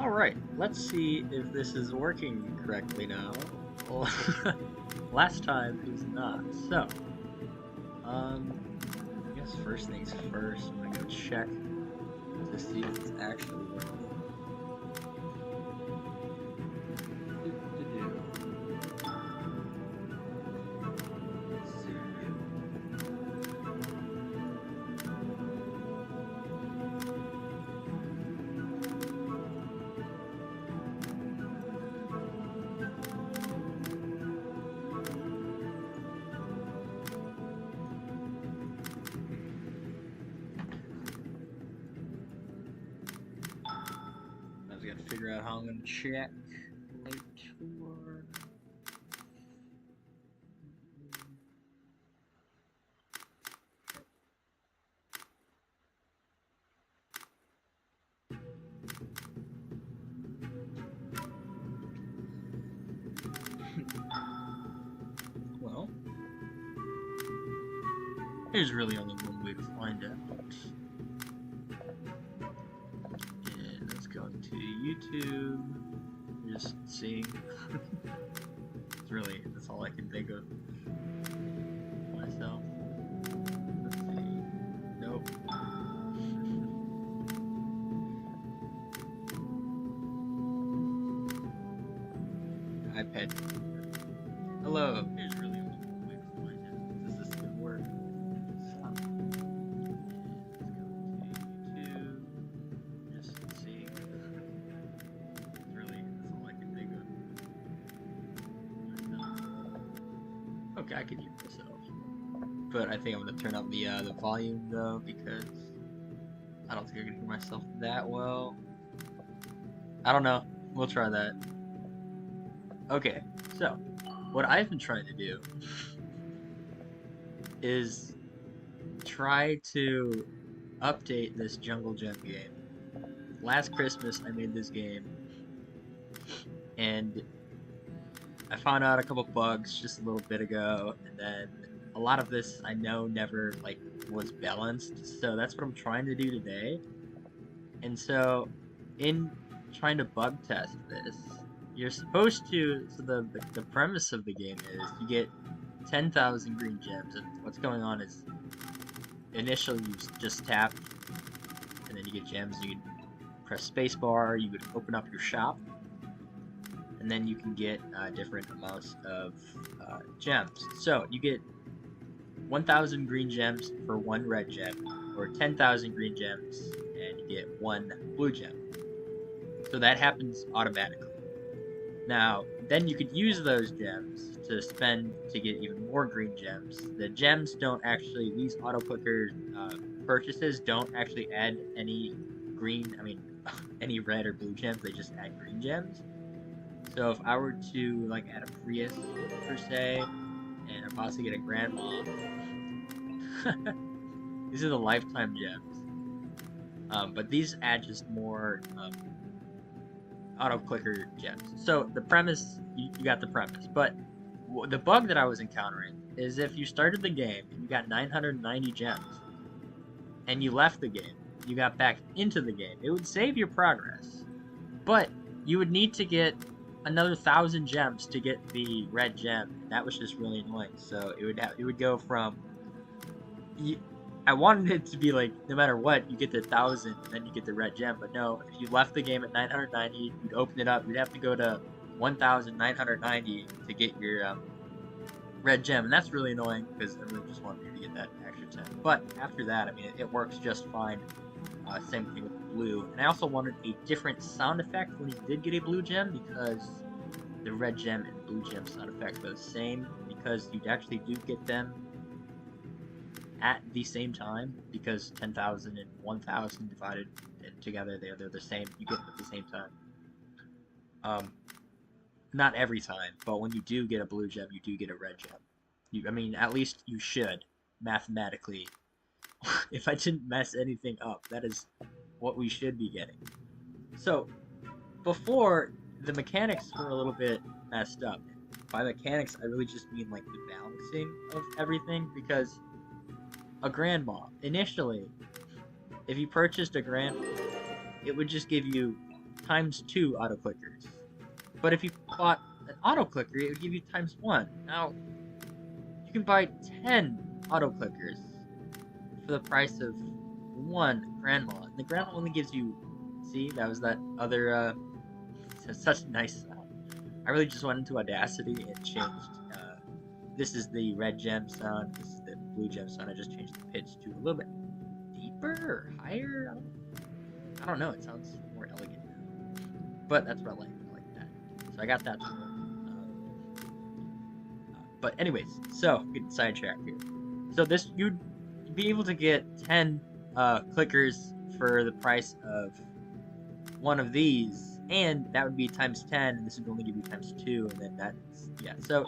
Alright, let's see if this is working correctly now. Well, last time it was not. So, I guess first things first, I'm gonna go check to see if it's actually working. Let's see. I was gonna figure out how I'm gonna check later. Well, there's really only one way to find out. And let's go into YouTube. Just seeing. That's all I can think of myself. Let's see. Nope. iPad. Hello. Here's really only one way to find out. Does this gonna work? Stop. Let's go to YouTube. Just seeing. That's all I can think of myself. Okay, I can hear myself. But I think I'm gonna turn up the volume though, because I don't think I can hear myself that well. I don't know. We'll try that. Okay, so what I've been trying to do is try to update this Jungle Gym game. Last Christmas I made this game and I found out a couple bugs just a little bit ago, and then a lot of this I know never was balanced, so that's what I'm trying to do today. And so in trying to bug test this, you're supposed to, so the premise of the game is you get 10,000 green gems, and what's going on is initially you just tap and then you get gems. You can press spacebar, you would open up your shop, and then you can get different amounts of gems. So you get 1,000 green gems for one red gem, or 10,000 green gems and you get one blue gem. So that happens automatically. Now, then you could use those gems to spend to get even more green gems. The gems don't actually, these auto clicker purchases don't actually add any any red or blue gems, they just add green gems. So if I were to add a Prius per se, and I possibly get a Grandma, these are the lifetime gems. But these add just more auto clicker gems. So the premise, you got the premise, but the bug that I was encountering is if you started the game and you got 990 gems and you left the game, you got back into the game, it would save your progress, but you would need to get another 1,000 gems to get the red gem, and that was just really annoying. So it would go from I wanted it to be like, no matter what, you get the 1,000 and then you get the red gem. But no, if you left the game at 990, you'd open it up, you'd have to go to 1,990 to get your red gem. And that's really annoying because I really just wanted you to get that extra 10. But after that, I mean, it works just fine. Same thing with blue. And I also wanted a different sound effect when you did get a blue gem, because the red gem and blue gem sound effects are the same, because you actually do get them at the same time, because 10,000 and 1,000 divided together, they're the same. You get them at the same time. Not every time, but when you do get a blue gem, you do get a red gem. I mean, at least you should, mathematically. If I didn't mess anything up, that is what we should be getting. So, before, the mechanics were a little bit messed up. By mechanics, I really just mean the balancing of everything, because a Grandma, initially, if you purchased a Grandma, it would just give you ×2 auto clickers. But if you bought an auto clicker, it would give you ×1. Now, you can buy 10 auto clickers for the price of 1 grandma. And the grandma only gives you, see, that was that other, such nice sound. I really just went into Audacity and changed, this is the red gem sound, this is the blue gem sound. I just changed the pitch to a little bit deeper or higher. I don't know, it sounds more elegant now. But that's what I like that. So I got that to work. But anyways, so get sidetracked here. So this, you'd be able to get 10 clickers for the price of one of these, and that would be ×10, and this would only give you ×2, and then that's, yeah, so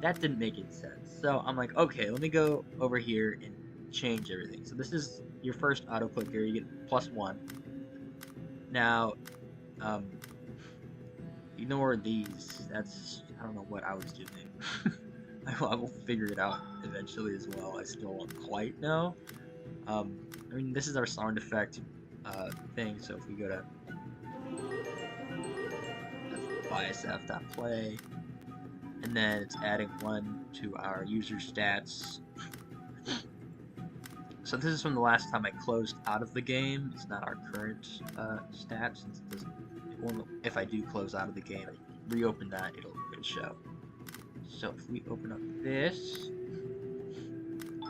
that didn't make any sense. So I'm like, okay, let me go over here and change everything. So this is your first auto clicker, you get +1. Now, ignore these, that's, I don't know what I was doing. I will figure it out eventually as well. I still don't quite know. I mean, this is our sound effect thing, so if we go to BIOSF.play, and then it's adding 1 to our user stats. So this is from the last time I closed out of the game. It's not our current stats, since it doesn't. If I do close out of the game, I reopen that, it'll show. So if we open up this,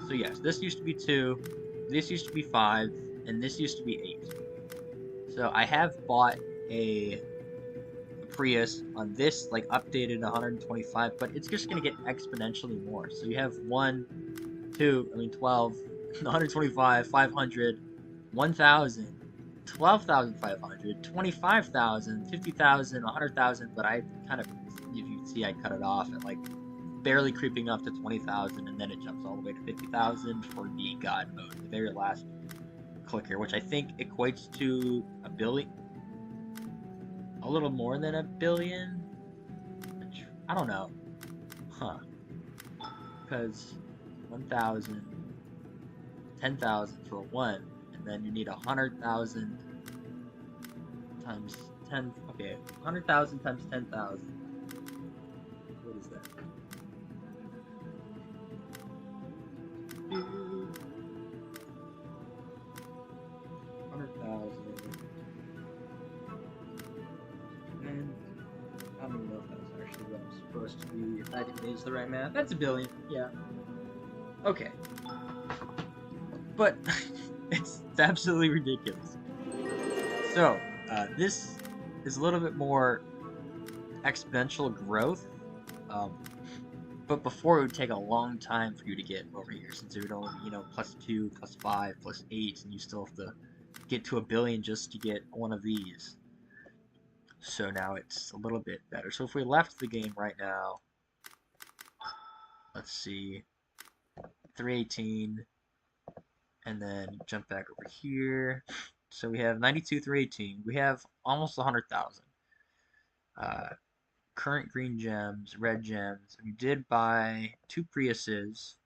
so yes, this used to be 2, this used to be 5, and this used to be 8. So I have bought a Prius on this, like, updated 125, but it's just gonna get exponentially more. So you have 1, 2, I mean 12, 125, 500, 1,000, 12,500, 25,000, 50,000, 100,000, but I kind of, if you see, I cut it off at like barely creeping up to 20,000, and then it jumps all the way to 50,000 for the God mode, the very last clicker, which I think equates to a billion, a little more than a billion. I don't know, because 1,000, 10,000 for 1, and then you need 100,000 times 10. Okay, 100,000 times 10,000. What is that? 100,000. And I don't even know if that's actually what I'm supposed to be. If that is the right math, that's a billion. Yeah. Okay. But it's absolutely ridiculous. So this is a little bit more exponential growth. But before it would take a long time for you to get over here, since it would only, you know, +2, +5, +8, and you still have to get to a billion just to get one of these. So now it's a little bit better. So if we left the game right now, let's see, 318, and then jump back over here. So we have 92, 318. We have almost 100,000. Current green gems, red gems. We did buy 2 Priuses,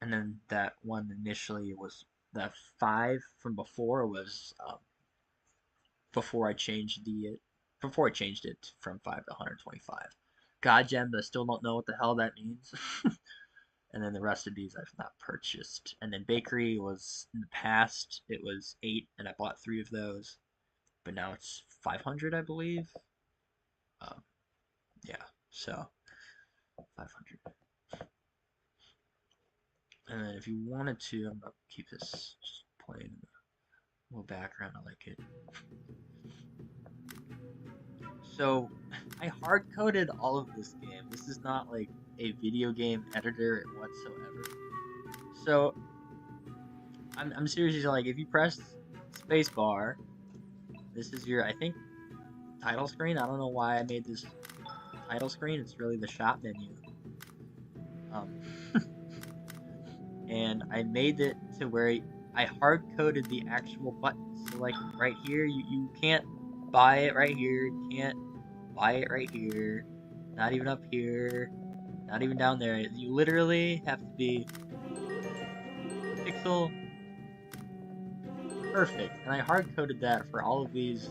and then that one initially was the 5 from before was before I changed it from 5 to 125. God gems, I still don't know what the hell that means. And then the rest of these I've not purchased. And then bakery was in the past, it was 8, and I bought 3 of those, but now it's 500, I believe. Yeah, so 500. And then if you wanted to, I'm gonna keep this just playing in the little background. I like it. So I hard coded all of this game. This is not like a video game editor whatsoever. So I'm seriously like, if you press spacebar, this is your, I think, title screen. I don't know why I made this title screen. It's really the shop menu. And I made it to where I hard coded the actual buttons. So like right here, you can't buy it right here. You can't buy it right here. Not even up here. Not even down there. You literally have to be pixel perfect. And I hard coded that for all of these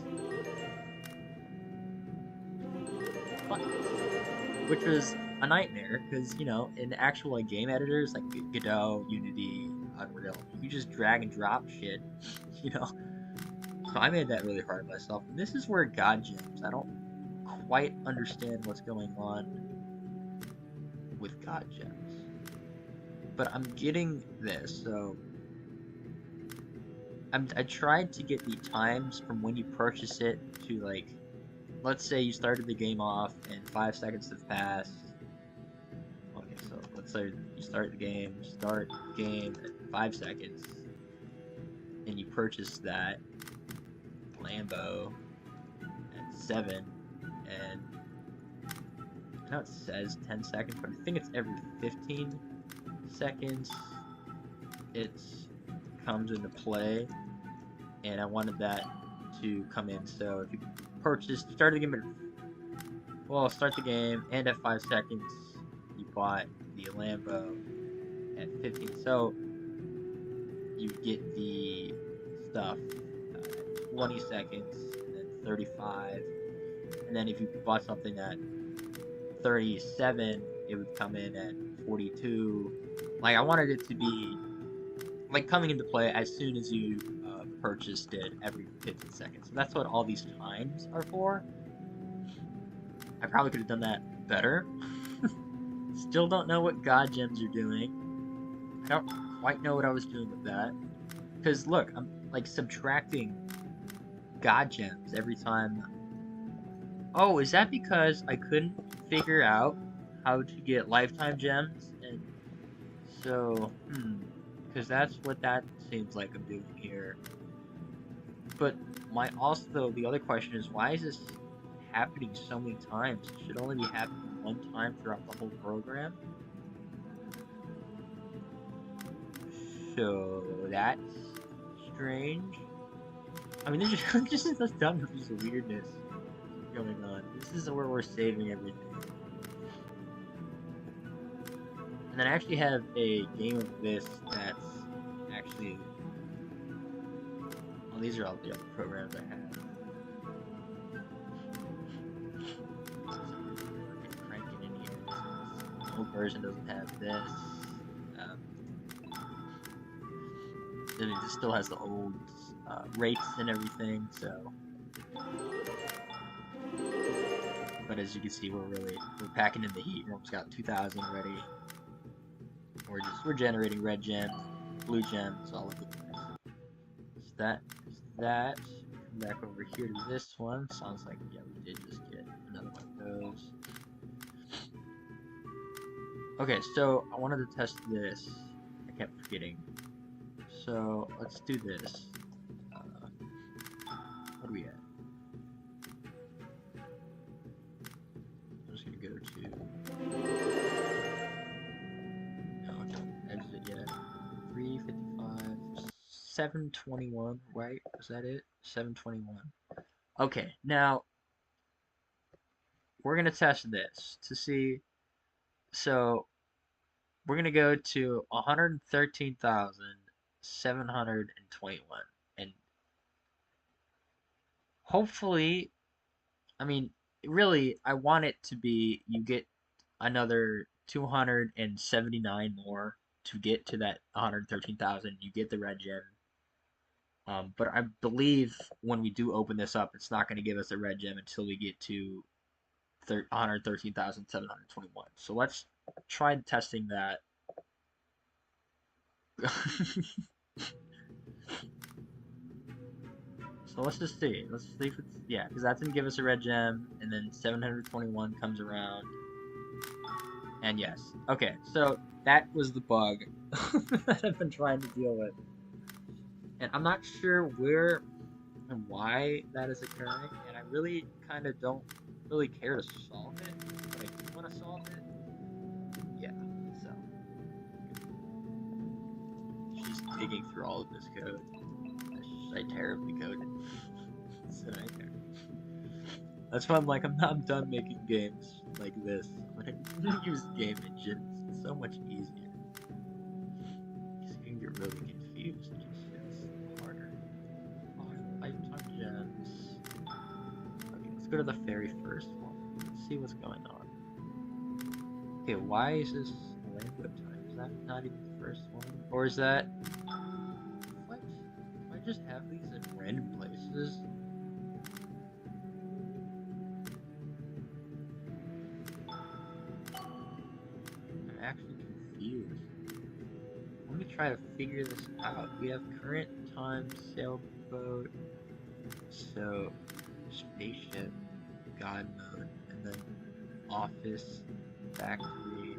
buttons, which was a nightmare because, you know, in actual like game editors like Godot, Unity, Unreal, you just drag and drop shit, you know. So I made that really hard myself. And this is where God gems. I don't quite understand what's going on with God gems, but I'm getting this. So I tried to get the times from when you purchase it to, like, let's say you started the game off and 5 seconds have passed. Okay, so let's say you start the game at 5 seconds, and you purchase that Lambo at 7, and I know it says 10 seconds, but I think it's every 15 seconds it comes into play, and I wanted that to come in. So if you start the game at, start the game, and at 5 seconds, you bought the Lambo at 15. So you get the stuff at 20 seconds, and then 35, and then if you bought something at 37, it would come in at 42. Like, I wanted it to be like coming into play as soon as you purchased it every 15 seconds. So that's what all these times are for. I probably could have done that better. Still don't know what God gems are doing. I don't quite know what I was doing with that. Because look, I'm like subtracting God gems every time. Oh, is that because I couldn't figure out how to get lifetime gems? And so, because that's what that seems like I'm doing here. But the other question is, why is this happening so many times? It should only be happening one time throughout the whole program. So that's strange. I mean, there's just this dumb piece of weirdness going on. This is where we're saving everything. And then I actually have a game of this that's actually... Well, these are all the other programs I have. Cranking in here. The old version doesn't have this. It still has the old rates and everything, so... But as you can see, we're packing in the heat. We're almost got 2,000 already. We're generating red gems, blue gems, all of the place. So that is that. Come back over here to this one. Sounds like, yeah, we did just get another one of those. Okay, so I wanted to test this. I kept forgetting. So let's do this. What are we at? I'm just gonna go to... No, don't exit yet. 355, 721, right? Was that it? 721. Okay, now we're gonna test this to see. So we're gonna go to 113,721, and hopefully, I mean, really, I want it to be you get another 279 more to get to that 113,000. You get the red gem. But I believe when we do open this up, it's not going to give us a red gem until we get to 113,721. So let's try testing that. So let's just see. Let's see if it's... Yeah, because that didn't give us a red gem, and then 721 comes around. And yes. Okay, so that was the bug that I've been trying to deal with. And I'm not sure where and why that is occurring, and I really kind of don't really care to solve it, but I do want to solve it. Yeah, so she's digging through all of this code. I terribly coded. It's a nightmare. That's why I'm like, I'm done making games like this. I'm gonna use game engines. It's so much easier. You can get really confused. It's harder. Lifetime gems. Okay, let's go to the very first one. see what's going on. Okay, why is this Lambo time? Is that not even the first one? Or is that... What? Do I just have these in random places? I'm actually confused. Let me try to figure this out. We have current time, sailboat, so spaceship, god mode, and then office, factory.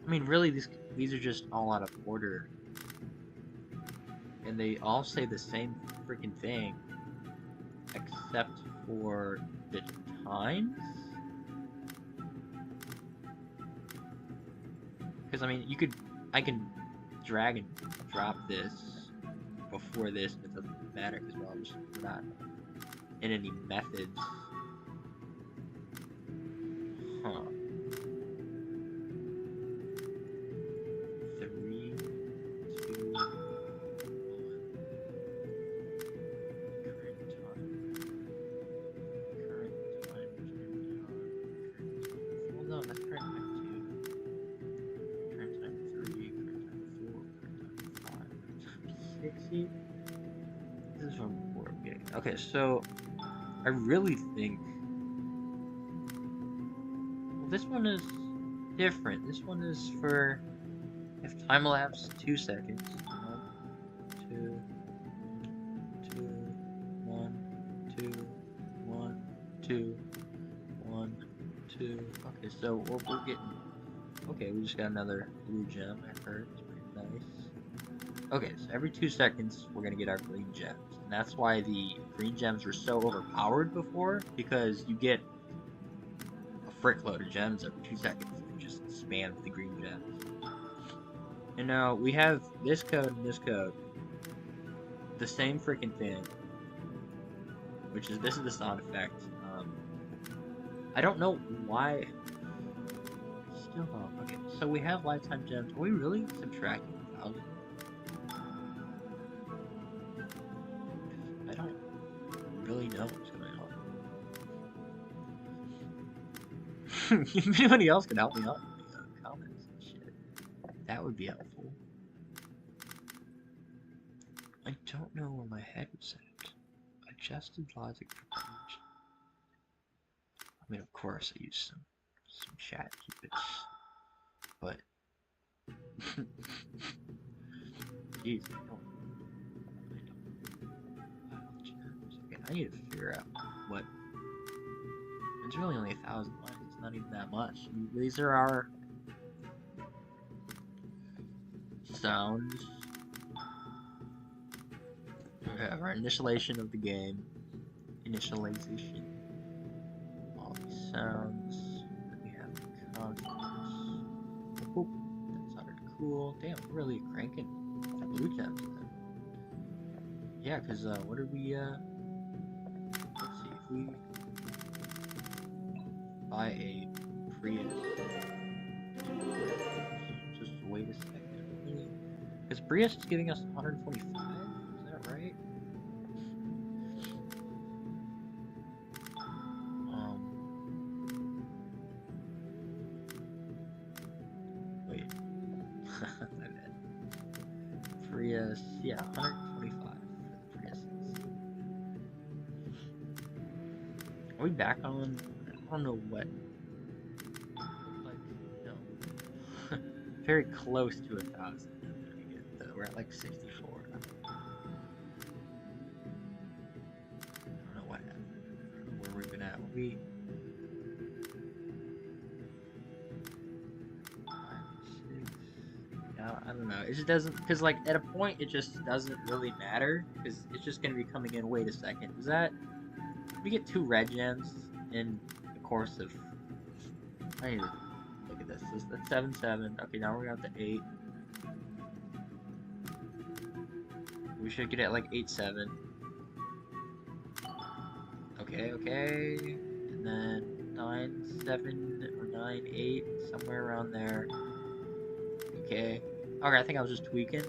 I mean, really, these are just all out of order, and they all say the same freaking thing, except for the times. Because I mean, I can drag and drop this before this, and it doesn't matter because we're not in any methods. Huh. 3, 2, 1. Current time. Well, no, that's current time 2. Current time 3. Current time 4. Current time 5. 60. This is from before. Okay, so I really think. Well, this one is different. This one is for if time elapsed 2 seconds. 1, 2, 2, 1, 2, 1, 2, 1, 2. Okay, so we're getting. Okay, we just got another blue gem. I heard it's pretty nice. Okay, so every 2 seconds we're gonna get our green gems, and that's why the green gems were so overpowered before, because you get a frick load of gems every 2 seconds if you just spam the green gems. And now we have this code and this code, the same freaking thing, which is this is the sound effect. I don't know why. Still don't. Okay, so we have lifetime gems. Are we really subtracting 1,000? I don't really know what's going on. If anybody else can help me out in the comments and shit, that would be helpful. I don't know where my head was at. Adjusted logic for page. I mean, of course, I used some chat keepits, but jeez, I need to figure out what. It's really only 1,000 lines. It's not even that much. These are our sounds. We have our initialization of the game. Initialization. All these sounds. Then we have the consonants. Oh, that sounded cool. Damn, we're really cranking the blue gems then. Yeah, because what did we let's see, if we buy a Prius, just wait a second, because Prius is giving us 125, is that right? Wait, my bad. Prius, yeah, 125 for the Priuses. Are we back on? I don't know what. Like, no. Very close to 1,000. We're at like 64. I don't know what happened. I don't know where we're even at. Were we? 5, 6. Yeah, I don't know. It just doesn't, because like at a point it just doesn't really matter, because it's just gonna be coming in. Wait a second. Is that? We get 2 red gems in the course of. I need to look at this. That's 7, 7. Okay, now we're up to 8. We should get it like 8, 7. Okay, okay. And then 9, 7, or 9, 8, somewhere around there. Okay. Okay, I think I was just tweaking.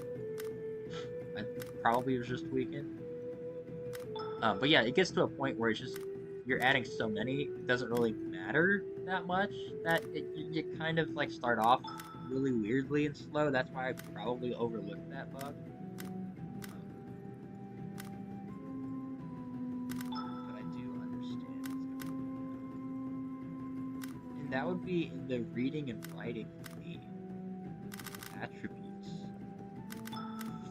I probably was just tweaking. But yeah, it gets to a point where it's just you're adding so many, it doesn't really matter that much. That you kind of like start off really weirdly and slow. That's why I probably overlooked that bug. But I do understand what's going on. And that would be in the reading and writing of the attributes.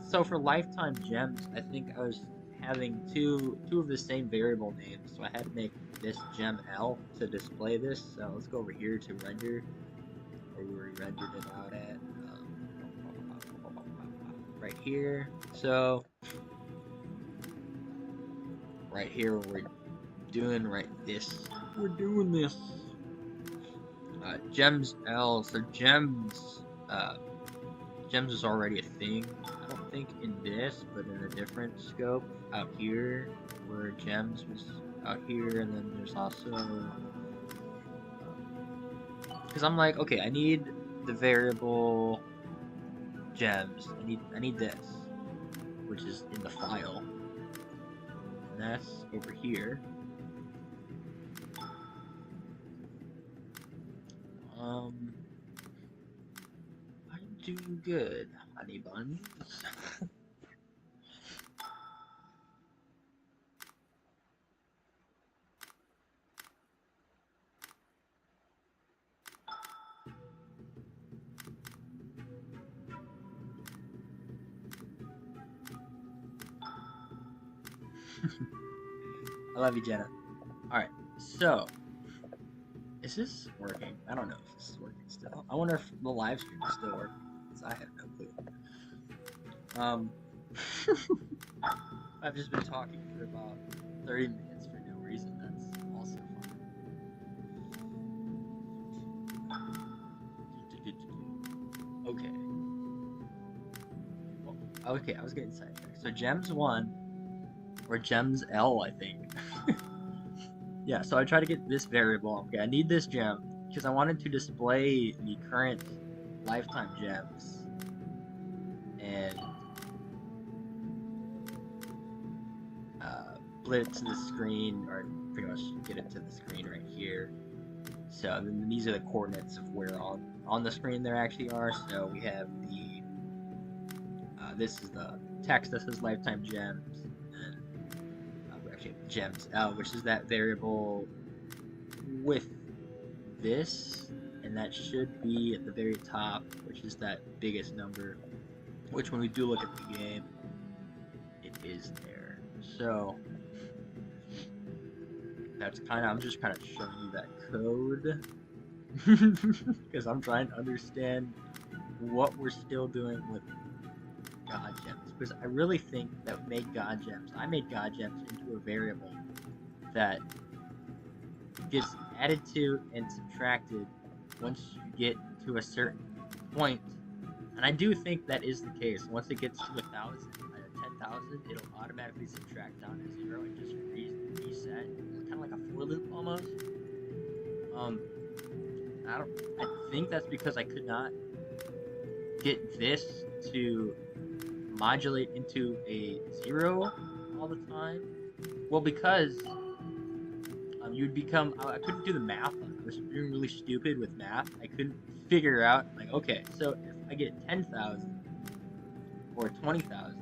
So for lifetime gems, I think I was having two of the same variable names, so I had to make this gem L to display this. So let's go over here to render, where we rendered it out at, right here. So right here we're doing we're doing this. Gems L. So gems is already a thing. I don't think in this, but in a different scope out here, where gems was out here, and then there's also, because I'm like, okay, I need the variable gems. I need this, which is in the file, and that's over here. I'm doing good, honey buns. I love you, Jenna. Alright, so is this working? I don't know if this is working still. I wonder if the live stream is still working, because I have no clue. I've just been talking for about 30 minutes for no reason. That's also fun. Okay. Well, okay, I was getting sidetracked. So Gems 1, or Gems L, I think. Yeah, so I try to get this variable. Okay, I need this gem, because I wanted to display the current lifetime gems. And split it to the screen, or pretty much get it to the screen right here. So then these are the coordinates of where on the screen there actually are. So we have the this is the text that says lifetime gems, and we actually have gems out, which is that variable with this, and that should be at the very top, which is that biggest number, which when we do look at the game, it is there. So that's I'm just kind of showing you that code because I'm trying to understand what we're still doing with God gems, because I really think that we made God gems. I made God gems into a variable that gets added to and subtracted once you get to a certain point. And I do think that is the case. Once it gets to 1,000, 10,000, it'll automatically subtract down to 0 and just reset. It's kind of like a for loop almost. I think that's because I could not get this to modulate into a 0 all the time. Well, because you'd become, I couldn't do the math. I was being really stupid with math. I couldn't figure out, like, okay, so if I get 10,000 or 20,000,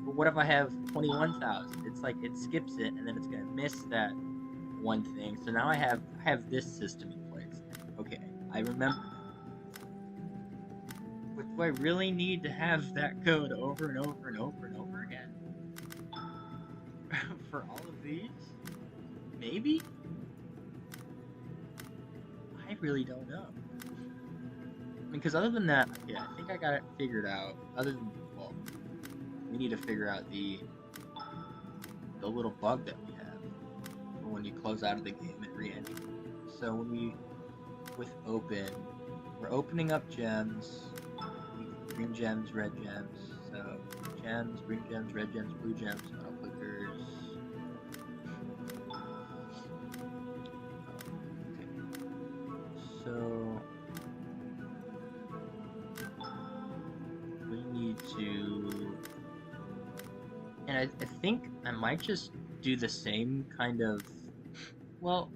but what if I have 21,000? It's like it skips it, and then it's gonna miss that one thing. So now I have this system in place. Okay, I remember. But do I really need to have that code over and over and over and over again for all of these? Maybe. I really don't know. I mean, because other than that, yeah, I think I got it figured out. Other than, well, we need to figure out the little bug that we have for when you close out of the game and re-enter. So when we, with open, we're opening up gems, green gems, red gems. So gems, green gems, red gems, blue gems, auto clickers. Okay. So we need to, and I think I might just do the same kind of Well,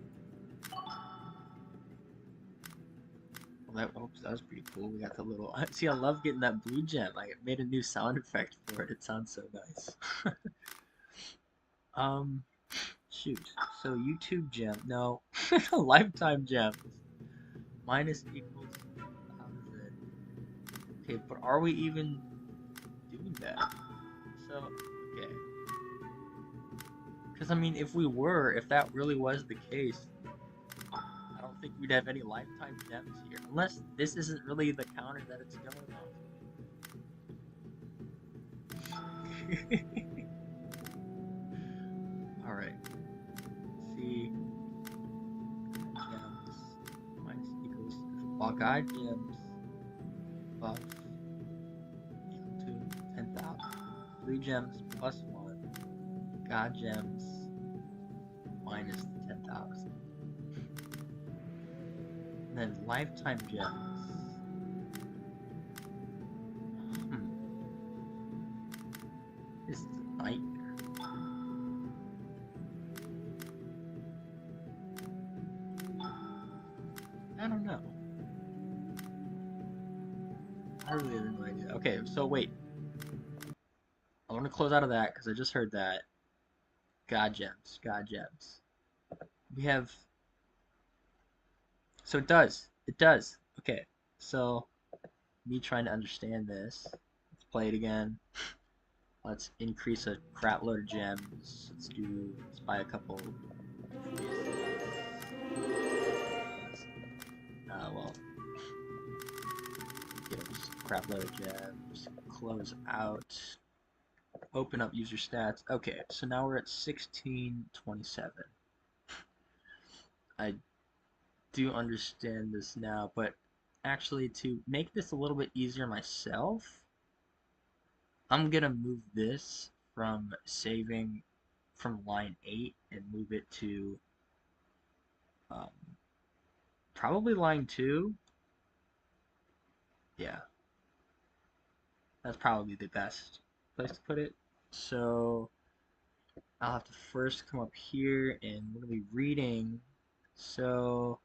that was pretty cool. We got the little. See, I love getting that blue gem. I made a new sound effect for it. It sounds so nice. um, shoot. So YouTube gem. No, lifetime gems. Minus equals. How is it? Okay, but are we even doing that? So, okay. Because I mean, if that really was the case, I don't think we'd have any lifetime gems here, unless this isn't really the counter that it's going on. All right. See, gems minus equals all guide gems buff equal to 10,000. Blue gems plus one. God gems minus 10,000. And then lifetime gems. Hmm. This is a nightmare. I don't know. I really have no idea. Okay, so wait. I want to close out of that because I just heard that. God gems. God gems. We have. So it does. It does. Okay. So, me trying to understand this. Let's play it again. Let's increase a crap load of gems. Let's buy a couple. Well, get a crap load of gems. Close out. Open up user stats. Okay, so now we're at 1627. I do understand this now, but actually to make this a little bit easier myself, I'm gonna move this from saving from line 8 and move it to um, probably line 2. Yeah, that's probably the best place to put it. So I'll have to first come up here and we're gonna be reading. So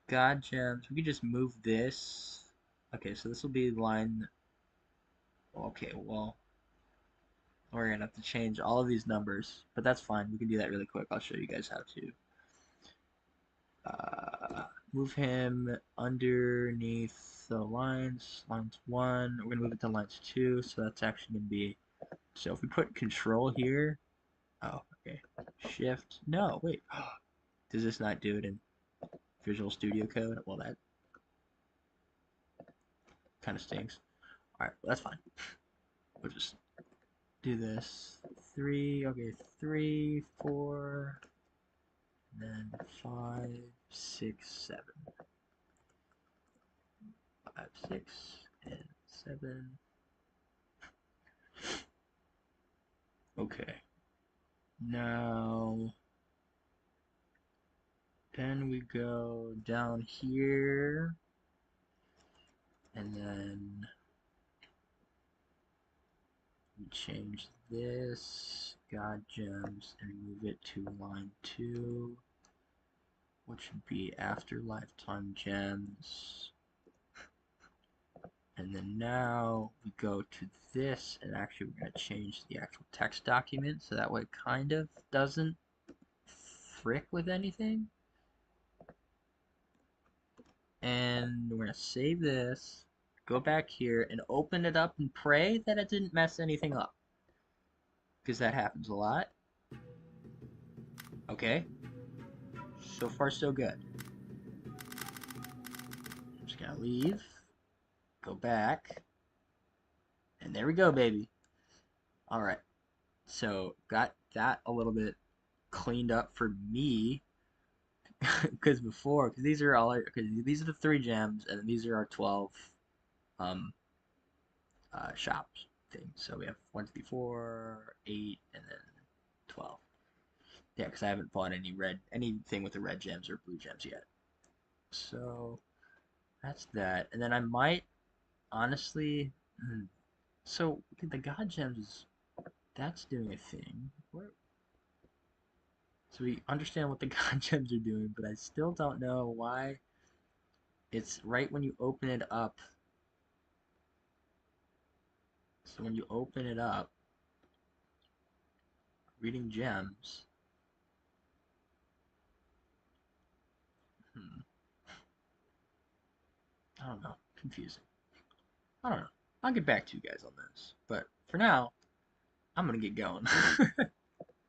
God gems, we can just move this. Okay, so this will be line. Okay, well, we're gonna have to change all of these numbers, but that's fine. We can do that really quick. I'll show you guys how to. Move him underneath the lines. Lines 1. We're gonna move it to lines 2, so that's actually gonna be. So if we put control here. Oh, okay. Shift. No, wait. Does this not do it in Visual Studio Code? Well, that kind of stinks. Alright, well, that's fine. We'll just do this. 3, okay, 3, 4, and then 5, 6, 7. 5, 6, and 7. Okay. Now, then we go down here, and then we change this, God gems, and move it to line 2, which would be after lifetime gems. And then now we go to this, and actually we're going to change the actual text document, so that way it kind of doesn't frick with anything. And we're going to save this, go back here, and open it up and pray that it didn't mess anything up. Because that happens a lot. Okay. So far, so good. I'm just going to leave, go back, and there we go, baby. Alright. So, got that a little bit cleaned up for me. Because these are these are the 3 gems, and these are our 12 um, shops things. So we have 1, 2, 3, 4, 8, and then 12. Yeah, because I haven't bought anything with the red gems or blue gems yet. So that's that. And then I might honestly. So the god gems that's doing a thing. So we understand what the god gems are doing, but I still don't know why it's right when you open it up. So when you open it up, reading gems. Hmm. I don't know. Confusing. I don't know. I'll get back to you guys on this. But for now, I'm gonna get going.